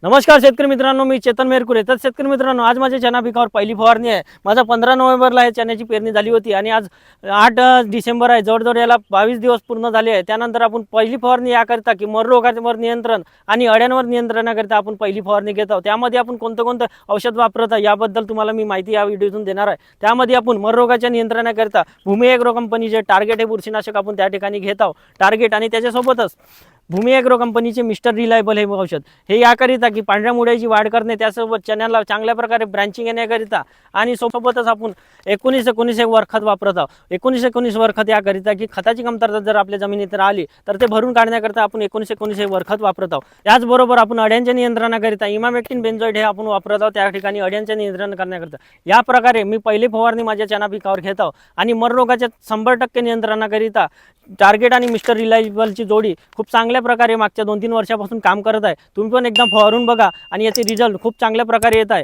नमस्कार शेतकरी मित्रांनो, मी चेतन मेरकुरे। तर शेतकरी मित्रांनो, आज माझ्या चना पिकावर पहिली फवारणी आहे। माझा 15 नोव्हेंबरला हे चण्याची पेरणी झाली होती आणि आज 8 डिसेंबर आहे। जवळजवळ याला 22 दिवस पूर्ण झाले आहे। त्यानंतर आपण पहिली फवारणी याकरिता की मर रोगावर नियंत्रण आणि अळ्यांवर नियंत्रणाकरिता आपण पहिली फवारणी घेत आहोत। त्यामध्ये आपण कोणतं औषध वापरत आहे याबद्दल तुम्हाला मी माहिती या व्हिडिओतून देणार आहे। त्यामध्ये आपण मर रोगाच्या नियंत्रणाकरिता भूमी ॲग्रो कंपनीचे टार्गेट हे बुरशीनाशक आपण त्या ठिकाणी घेत आहोत। टार्गेट आणि त्याच्यासोबतच भूमी ॲग्रो कंपनीचे मिस्टर रिलायबल हे औषध हे याकरिता की पांढऱ्या मुळ्याची वाढ करणे, त्यासोबत चण्याला चांगल्या प्रकारे ब्रँचिंग येण्याकरिता आणि सोबतच आपण 19-19 वर खत वापरत आहोत। 19-19 वर खत याकरिता की खताची कमतरता जर आपल्या जमिनीत राहिली तर ते भरून काढण्याकरिता आपण 19-19 वर खत वापरत आहोत। त्याचबरोबर आपण अळ्यांच्या नियंत्रणाकरिता इमामेक्टिन बेंझोएट हे आपण वापरत आहोत, त्या ठिकाणी अळ्यांचे नियंत्रण करण्याकरिता। या प्रकारे मी पहिली फवारणी माझ्या चना पिकावर घेत आहोत आणि मर रोगाच्या 100% नियंत्रणाकरिता टार्गेट आणि मिस्टर रिलायबलची जोडी खूप चांगल्या प्रकारे मागच्या 2-3 वर्षापासून काम करत आहे। तुम्ही पण एकदम फवारून बघा आणि याचे रिझल्ट खूप चांगल्या प्रकारे येत आहे।